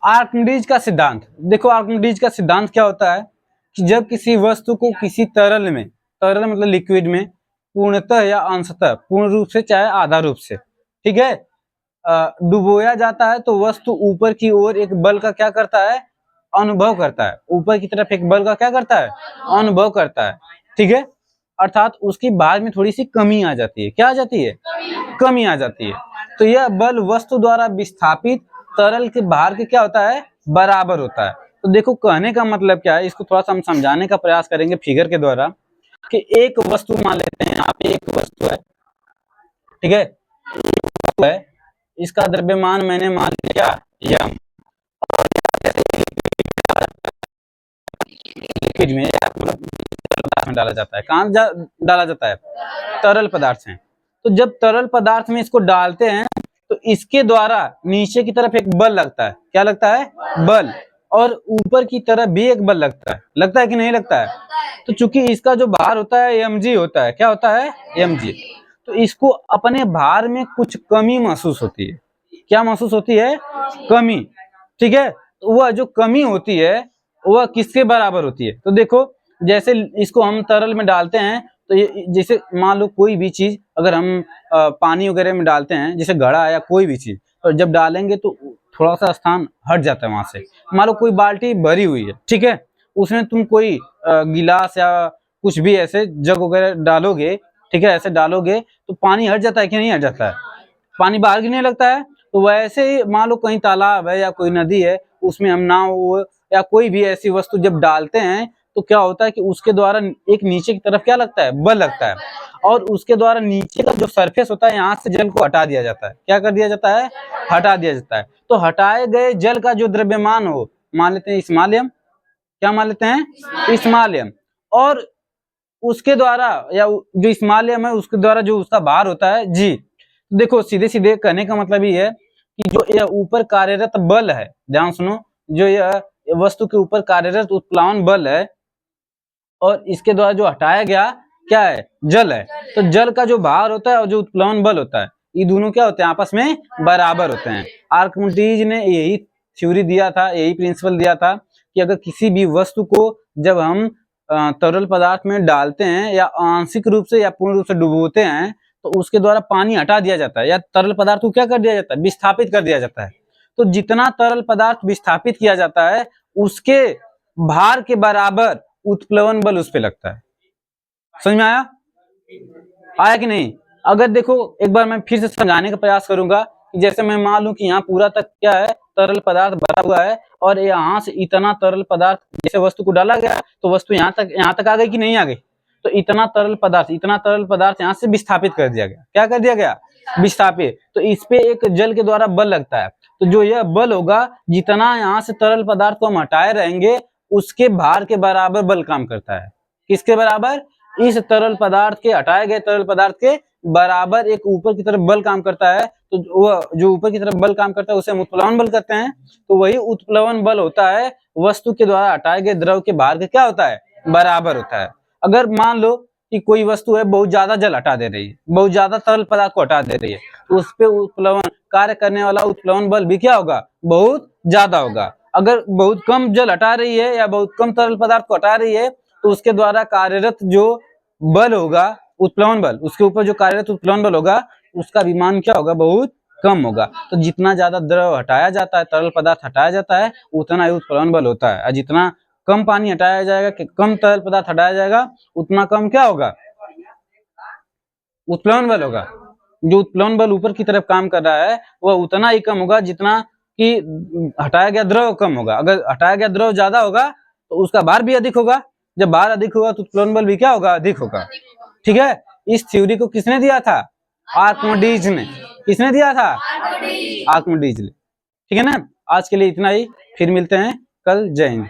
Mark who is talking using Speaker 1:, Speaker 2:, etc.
Speaker 1: Archimedes का सिद्धांत। देखो आर्किमिडीज का सिद्धांत क्या होता है कि जब किसी वस्तु को किसी तरल में, तरल मतलब लिक्विड में, पूर्णतः या अंशतः, पूर्ण रूप से चाहे आधा रूप से, ठीक है, डुबोया जाता है तो वस्तु ऊपर की ओर एक बल का क्या करता है, अनुभव करता है। ऊपर की तरफ एक बल का क्या करता है, अनुभव करता है, ठीक है। अर्थात उसकी भार में थोड़ी सी कमी आ जाती है। क्या आ जाती है, कमी आ जाती है। तो यह बल वस्तु द्वारा विस्थापित तरल के भार के क्या होता है, बराबर होता है। तो देखो कहने का मतलब क्या है, इसको थोड़ा सा हम समझाने का प्रयास करेंगे फिगर के द्वारा कि एक वस्तु मान लेते हैं, यहाँ पे एक वस्तु है, ठीक है, इसका द्रव्यमान मैंने मान लिया यम, लिक्विड में या पदार्थ में डाला जाता है। कहाँ डाला जाता है, तरल पदार्थ में। तो जब तरल पदार्थ में इसको डालते हैं तो इसके द्वारा नीचे की तरफ एक बल लगता है। क्या लगता है, बल। और ऊपर की तरफ भी एक बल लगता है कि नहीं लगता है। तो चूंकि इसका जो भार होता है mg होता है। क्या होता है, mg। तो इसको अपने भार में कुछ कमी महसूस होती है। क्या महसूस होती है, कमी, ठीक है। तो वह जो कमी होती है वह किसके बराबर होती है। तो देखो जैसे इसको हम तरल में डालते हैं तो ये जैसे मान लो कोई भी चीज अगर हम पानी वगैरह में डालते हैं, जैसे घड़ा या कोई भी चीज, तो जब डालेंगे तो थोड़ा सा स्थान हट जाता है वहां से। मान लो कोई बाल्टी भरी हुई है, ठीक है, उसमें तुम कोई गिलास या कुछ भी ऐसे जग वगैरह डालोगे, ठीक है, ऐसे डालोगे तो पानी हट जाता है कि नहीं हट जाता है, पानी बाहर गिरने लगता है। तो वैसे ही मान लो कहीं तालाब है या कोई नदी है, उसमें हम नाव या कोई भी ऐसी वस्तु जब डालते हैं तो क्या होता है कि उसके द्वारा एक नीचे की तरफ क्या लगता है, बल लगता है। और उसके द्वारा नीचे का जो सरफेस होता है यहाँ से जल को हटा दिया जाता है। क्या कर दिया जाता है, हटा दिया जाता है। तो हटाए गए जल का जो द्रव्यमान हो, मान लेते हैं स्मालियम, क्या मान लेते हैं, स्मालियम। और उसके द्वारा या जो स्मालियम है उसके द्वारा जो उसका भार होता है जी। देखो सीधे सीधे कहने का मतलब ये है कि जो यह ऊपर कार्यरत बल है, ध्यान सुनो, जो यह वस्तु के ऊपर कार्यरत उत्प्लावन बल है और इसके द्वारा जो हटाया गया क्या है, जल है। तो जल का जो भार होता है और जो उत्प्लवन बल होता है, ये दोनों क्या होते हैं, आपस में बराबर होते हैं। आर्किमिडीज ने यही थ्योरी दिया था, यही प्रिंसिपल दिया था कि अगर किसी भी वस्तु को जब हम तरल पदार्थ में डालते हैं या आंशिक रूप से या पूर्ण रूप से डुबोते हैं तो उसके द्वारा पानी हटा दिया जाता है या तरल पदार्थ को क्या कर दिया जाता है, विस्थापित कर दिया जाता है। तो जितना तरल पदार्थ विस्थापित किया जाता है उसके भार के बराबर उत्प्लवन बल उस पे लगता है। समझ में आया, आया कि नहीं। अगर देखो एक बार मैं फिर से समझाने का प्रयास करूंगा कि जैसे मैं मान लूं कि यहाँ पूरा तक क्या है, तरल पदार्थ भरा हुआ है और यहाँ से इतना तरल पदार्थ जैसे वस्तु को डाला गया तो वस्तु यहाँ तक आ गई कि नहीं आ गई। तो इतना तरल पदार्थ यहाँ से विस्थापित कर दिया गया। क्या कर दिया गया, विस्थापित। तो इस पे एक जल के द्वारा बल लगता है। तो जो यह बल होगा, जितना यहाँ से तरल पदार्थ को हम हटाए रहेंगे उसके भार के बराबर बल काम करता है। किसके बराबर, इस तरल पदार्थ के, हटाए गए तरल पदार्थ के बराबर एक ऊपर की तरफ बल काम करता है। तो वह जो ऊपर की तरफ बल काम करता है उसे हम उत्प्लवन बल कहते हैं। तो वही उत्प्लवन बल होता है वस्तु के द्वारा हटाए गए द्रव के भार के क्या होता है, बराबर होता है। अगर मान लो कि कोई वस्तु है बहुत ज्यादा जल हटा दे रही है, बहुत ज्यादा तरल पदार्थ को हटा दे रही है, तो उस पे उत्प्लवन कार्य करने वाला उत्प्लवन बल भी क्या होगा, बहुत ज्यादा होगा। अगर बहुत कम जल हटा रही है या बहुत कम तरल पदार्थ को हटा रही है तो उसके द्वारा कार्यरत जो बल होगा, उत्प्लवन बल, उसके ऊपर जो कार्यरत उत्प्लवन बल होगा उसका विमान क्या होगा, बहुत कम होगा। तो जितना ज्यादा द्रव हटाया जाता है, तरल पदार्थ हटाया जाता है, उतना ही उत्प्लवन बल होता है। और जितना कम पानी हटाया जाएगा, कम तरल पदार्थ हटाया जाएगा, उतना कम क्या होगा, उत्प्लवन बल होगा। जो उत्प्लवन बल ऊपर की तरफ काम कर रहा है वह उतना ही कम होगा जितना कि हटाया गया द्रव कम होगा। अगर हटाया गया द्रव ज्यादा होगा तो उसका भार भी अधिक होगा। जब भार अधिक होगा तो उत्प्लवन बल भी क्या होगा, अधिक होगा। ठीक है, इस थ्योरी को किसने दिया था, आर्किमिडीज ने। किसने दिया था, आर्किमिडीज ने। ठीक है ना। आज के लिए इतना ही, फिर मिलते हैं कल। जय हिंद।